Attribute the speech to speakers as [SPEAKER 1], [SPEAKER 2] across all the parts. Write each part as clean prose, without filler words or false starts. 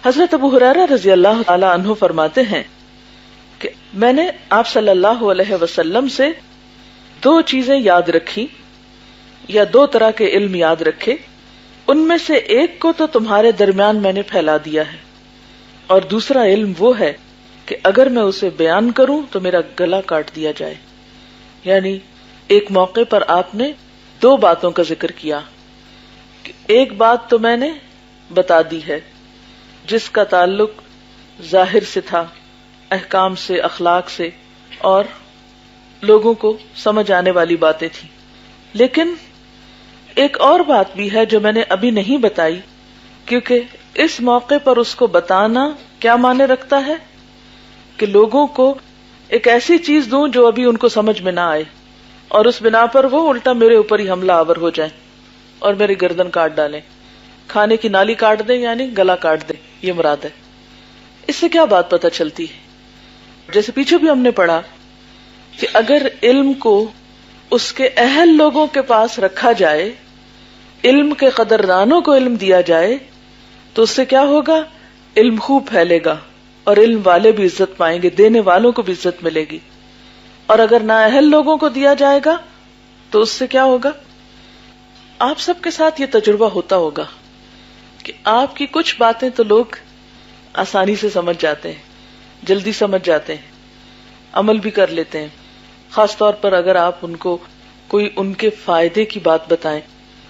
[SPEAKER 1] حضرت ابو ہریرہ رضی اللہ تعالی عنہ فرماتے ہیں کہ میں نے آپ صلی اللہ علیہ وسلم سے 2 چیزیں یاد رکھی یا 2 طرح کے علم یاد رکھے، ان میں سے ایک کو تو تمہارے درمیان میں نے پھیلا دیا ہے، اور دوسرا علم وہ ہے کہ اگر میں اسے بیان کروں تو میرا گلا کاٹ دیا جائے۔ یعنی ایک موقع پر آپ نے 2 باتوں کا ذکر کیا کہ ایک بات تو میں نے بتا دی ہے جس کا تعلق ظاہر سے تھا، احکام سے، اخلاق سے، اور لوگوں کو سمجھ آنے والی باتیں تھیں، لیکن ایک اور بات بھی ہے جو میں نے ابھی نہیں بتائی، کیونکہ اس موقع پر اس کو بتانا کیا معنی رکھتا ہے کہ لوگوں کو ایک ایسی چیز دوں جو ابھی ان کو سمجھ میں نہ آئے، اور اس بنا پر وہ الٹا میرے اوپر ہی حملہ آور ہو جائیں اور میری گردن کاٹ ڈالیں، کھانے کی نالی کاٹ دیں، یعنی گلا کاٹ دیں، یہ مراد ہے۔ اس سے کیا بات پتہ چلتی ہے؟ جیسے پیچھے بھی ہم نے پڑھا کہ اگر علم کو اس کے اہل لوگوں کے پاس رکھا جائے، علم کے قدردانوں کو علم دیا جائے، تو اس سے کیا ہوگا؟ علم خوب پھیلے گا اور علم والے بھی عزت پائیں گے، دینے والوں کو بھی عزت ملے گی۔ اور اگر نااہل لوگوں کو دیا جائے گا تو اس سے کیا ہوگا؟ آپ سب کے ساتھ یہ تجربہ ہوتا ہوگا کہ آپ کی کچھ باتیں تو لوگ آسانی سے سمجھ جاتے ہیں، جلدی سمجھ جاتے ہیں، عمل بھی کر لیتے ہیں، خاص طور پر اگر آپ ان کو کوئی ان کے فائدے کی بات بتائیں،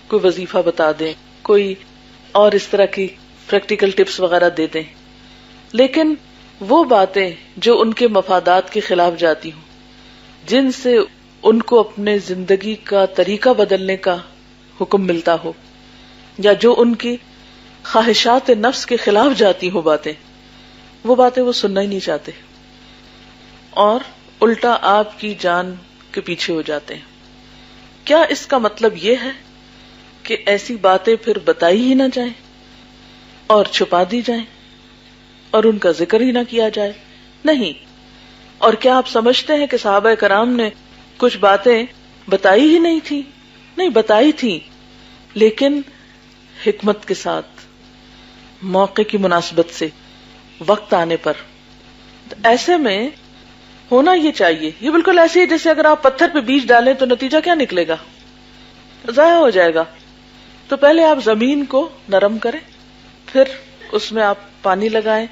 [SPEAKER 1] کوئی وظیفہ بتا دیں، کوئی اور اس طرح کی پریکٹیکل ٹپس وغیرہ دے دیں۔ لیکن وہ باتیں جو ان کے مفادات کے خلاف جاتی ہوں، جن سے ان کو اپنے زندگی کا طریقہ بدلنے کا حکم ملتا ہو، یا جو ان کی خواہشات نفس کے خلاف جاتی ہوں باتیں، وہ باتیں وہ سننا ہی نہیں چاہتے اور الٹا آپ کی جان کے پیچھے ہو جاتے ہیں۔ کیا اس کا مطلب یہ ہے کہ ایسی باتیں پھر بتائی ہی نہ جائیں اور چھپا دی جائیں اور ان کا ذکر ہی نہ کیا جائے؟ نہیں۔ اور کیا آپ سمجھتے ہیں کہ صحابہ کرام نے کچھ باتیں بتائی ہی نہیں تھی؟ نہیں، بتائی تھی، لیکن حکمت کے ساتھ، موقع کی مناسبت سے، وقت آنے پر۔ ایسے میں ہونا یہ چاہیے، یہ بالکل ایسے ہی جیسے اگر آپ پتھر پہ بیج ڈالیں تو نتیجہ کیا نکلے گا؟ ضائع ہو جائے گا۔ تو پہلے آپ زمین کو نرم کریں، پھر اس میں آپ پانی لگائیں،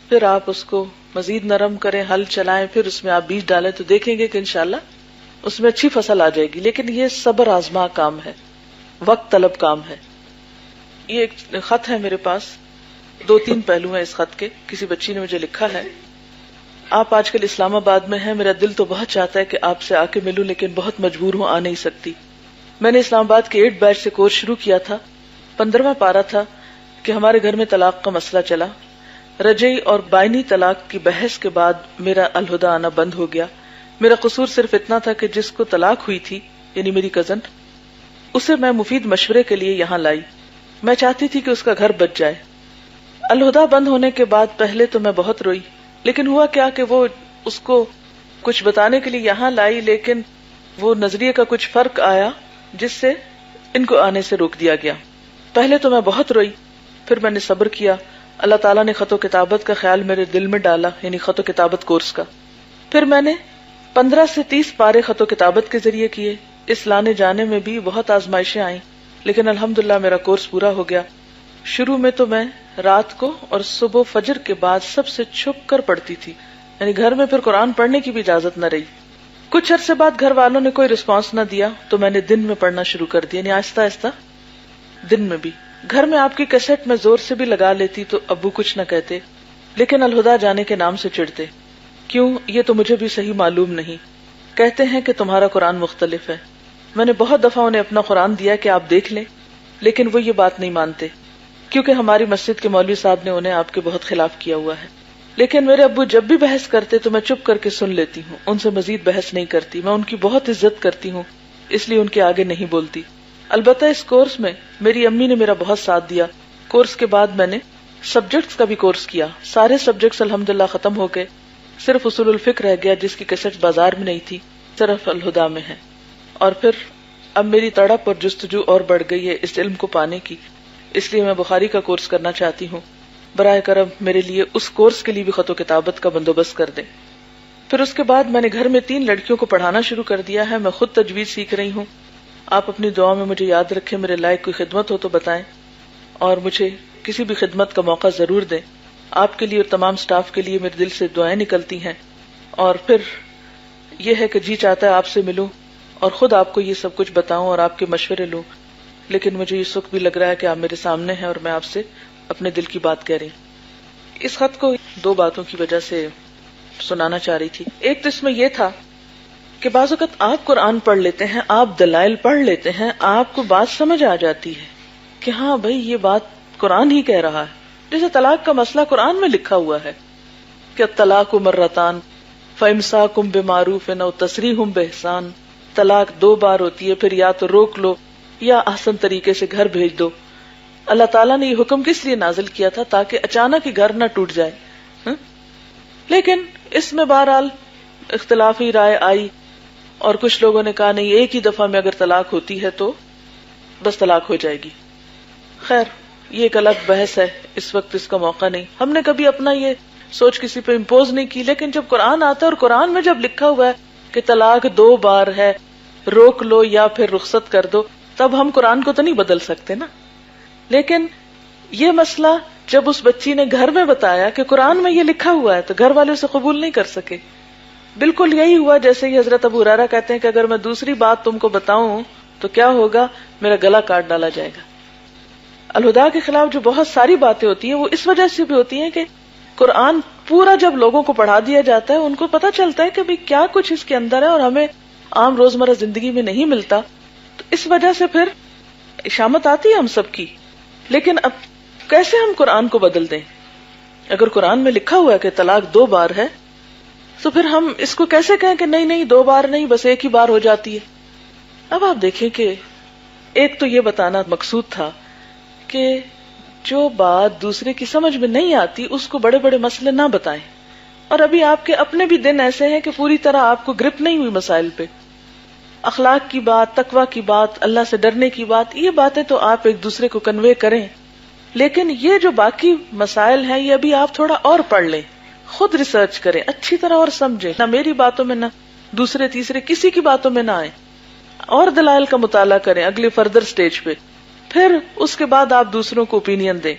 [SPEAKER 1] پھر آپ اس کو مزید نرم کریں، ہل چلائیں، پھر اس میں آپ بیج ڈالیں، تو دیکھیں گے کہ انشاءاللہ اس میں اچھی فصل آ جائے گی۔ لیکن یہ صبر آزما کام ہے، وقت طلب کام ہے۔ یہ ایک خط ہے میرے پاس، 2-3 پہلو ہیں اس خط کے، کسی بچی نے مجھے لکھا ہے، آپ آج کل اسلام آباد میں ہیں، میرا دل تو بہت چاہتا ہے کہ آپ سے آ کے ملوں، لیکن بہت مجبور ہوں، آ نہیں سکتی۔ میں نے اسلام آباد کے 8 بیچ سے کورس شروع کیا تھا، 15واں پارہ تھا کہ ہمارے گھر میں طلاق کا مسئلہ چلا، رجعی اور بائنی طلاق کی بحث کے بعد میرا الہدی آنا بند ہو گیا۔ میرا قصور صرف اتنا تھا کہ جس کو طلاق ہوئی تھی، یعنی میری کزن، اسے میں مفید مشورے کے لیے یہاں لائی، میں چاہتی تھی کہ اس کا گھر بچ جائے۔ الہدی بند ہونے کے بعد پہلے تو میں بہت روئی، لیکن ہوا کیا کہ وہ اس کو کچھ بتانے کے لیے یہاں لائی، لیکن وہ نظریے کا کچھ فرق آیا جس سے ان کو آنے سے روک دیا گیا۔ پہلے تو میں بہت روئی، پھر میں نے صبر کیا، اللہ تعالیٰ نے خط و کتابت کا خیال میرے دل میں ڈالا، یعنی خط و کتابت کورس کا۔ پھر میں نے 15 سے 30 پارے خط و کتابت کے ذریعے کیے۔ اس لانے جانے میں بھی بہت آزمائشیں آئیں، لیکن الحمدللہ میرا کورس پورا ہو گیا۔ شروع میں تو میں رات کو اور صبح فجر کے بعد سب سے چھپ کر پڑھتی تھی، یعنی گھر میں پھر قرآن پڑھنے کی بھی اجازت نہ رہی۔ کچھ عرصے بعد گھر والوں نے کوئی رسپانس نہ دیا تو میں نے دن میں پڑھنا شروع کر دیا، یعنی آہستہ آہستہ دن میں بھی۔ گھر میں آپ کی کیسٹ میں زور سے بھی لگا لیتی تو ابو کچھ نہ کہتے، لیکن الہدی جانے کے نام سے چڑھتے۔ کیوں؟ یہ تو مجھے بھی صحیح معلوم نہیں، کہتے ہیں کہ تمہارا قرآن مختلف ہے۔ میں نے بہت دفعہ انہیں اپنا قرآن دیا کہ آپ دیکھ لیں، لیکن وہ یہ بات نہیں مانتے، کیونکہ ہماری مسجد کے مولوی صاحب نے انہیں آپ کے بہت خلاف کیا ہوا ہے۔ لیکن میرے ابو جب بھی بحث کرتے تو میں چپ کر کے سن لیتی ہوں، ان سے مزید بحث نہیں کرتی، میں ان کی بہت عزت کرتی ہوں، اس لیے ان کے آگے نہیں بولتی۔ البتہ اس کورس میں میری امی نے میرا بہت ساتھ دیا۔ کورس کے بعد میں نے سبجیکٹس کا بھی کورس کیا، سارے سبجیکٹس الحمدللہ ختم ہو گئے، صرف اصول الفقہ رہ گیا جس کی کیسٹ بازار میں نہیں تھی، صرف الہدی میں ہے۔ اور پھر اب میری تڑپ اور جستجو اور بڑھ گئی ہے اس علم کو پانے کی، اس لیے میں بخاری کا کورس کرنا چاہتی ہوں۔ براہ کرم میرے لیے اس کورس کے لیے بھی خط و کتابت کا بندوبست کر دیں۔ پھر اس کے بعد میں نے گھر میں 3 لڑکیوں کو پڑھانا شروع کر دیا ہے، میں خود تجوید سیکھ رہی ہوں۔ آپ اپنی دعا میں مجھے یاد رکھیں، میرے لائق کوئی خدمت ہو تو بتائیں اور مجھے کسی بھی خدمت کا موقع ضرور دیں۔ آپ کے لیے اور تمام سٹاف کے لیے میرے دل سے دعائیں نکلتی ہیں، اور پھر یہ ہے کہ جی چاہتا ہے آپ سے ملوں اور خود آپ کو یہ سب کچھ بتاؤں اور آپ کے مشورے لوں، لیکن مجھے اس وقت بھی لگ رہا ہے کہ آپ میرے سامنے ہیں اور میں آپ سے اپنے دل کی بات کہہ رہی ہوں۔ اس خط کو 2 باتوں کی وجہ سے سنانا چاہ رہی تھی۔ ایک تو اس میں یہ تھا کہ بعض اوقات آپ قرآن پڑھ لیتے ہیں، آپ دلائل پڑھ لیتے ہیں، آپ کو بات سمجھ آ جاتی ہے کہ ہاں بھائی یہ بات قرآن ہی کہہ رہا ہے۔ جیسے طلاق کا مسئلہ قرآن میں لکھا ہوا ہے کہ الطلاق مرتان فامساکم بمعروف او تسریح باحسان، طلاق 2 بار ہوتی ہے، پھر یا تو روک لو یا احسن طریقے سے گھر بھیج دو۔ اللہ تعالیٰ نے یہ حکم کس لیے نازل کیا تھا؟ تاکہ اچانک ہی گھر نہ ٹوٹ جائے۔ لیکن اس میں بہرحال اختلافی رائے آئی اور کچھ لوگوں نے کہا نہیں، ایک ہی دفعہ میں اگر طلاق ہوتی ہے تو بس طلاق ہو جائے گی۔ خیر یہ ایک الگ بحث ہے، اس وقت اس کا موقع نہیں، ہم نے کبھی اپنا یہ سوچ کسی پہ امپوز نہیں کی، لیکن جب قرآن آتا ہے اور قرآن میں جب لکھا ہوا ہے کہ طلاق 2 بار ہے، روک لو یا پھر رخصت کر دو، تب ہم قرآن کو تو نہیں بدل سکتے نا۔ لیکن یہ مسئلہ جب اس بچی نے گھر میں بتایا کہ قرآن میں یہ لکھا ہوا ہے تو گھر والے اسے قبول نہیں کر سکے۔ بالکل یہی ہوا جیسے یہ حضرت ابو ہریرہ کہتے ہیں کہ اگر میں دوسری بات تم کو بتاؤں تو کیا ہوگا؟ میرا گلا کاٹ ڈالا جائے گا۔ الہدا کے خلاف جو بہت ساری باتیں ہوتی ہیں وہ اس وجہ سے بھی ہوتی ہیں کہ قرآن پورا جب لوگوں کو پڑھا دیا جاتا ہے ان کو پتہ چلتا ہے کہ بھئی کیا کچھ اس کے اندر ہے اور ہمیں عام روزمرہ زندگی میں نہیں ملتا، تو اس وجہ سے پھر شامت آتی ہے ہم سب کی۔ لیکن اب کیسے ہم قرآن کو بدل دیں؟ اگر قرآن میں لکھا ہوا ہے کہ طلاق 2 بار ہے تو پھر ہم اس کو کیسے کہیں کہ نہیں 2 بار نہیں، بس ایک ہی بار ہو جاتی ہے؟ اب آپ دیکھیں کہ ایک تو یہ بتانا مقصود تھا کہ جو بات دوسرے کی سمجھ میں نہیں آتی اس کو بڑے بڑے مسئلے نہ بتائیں، اور ابھی آپ کے اپنے بھی دن ایسے ہیں کہ پوری طرح آپ کو گرپ نہیں ہوئی مسائل پہ۔ اخلاق کی بات، تقوی کی بات، اللہ سے ڈرنے کی بات، یہ باتیں تو آپ ایک دوسرے کو کنوے کریں، لیکن یہ جو باقی مسائل ہیں یہ ابھی آپ تھوڑا اور پڑھ لیں، خود ریسرچ کریں اچھی طرح اور سمجھیں، نہ میری باتوں میں نہ دوسرے تیسرے کسی کی باتوں میں نہ آئیں، اور دلائل کا مطالعہ کریں اگلی فردر سٹیج پہ، پھر اس کے بعد آپ دوسروں کو اوپینین دیں۔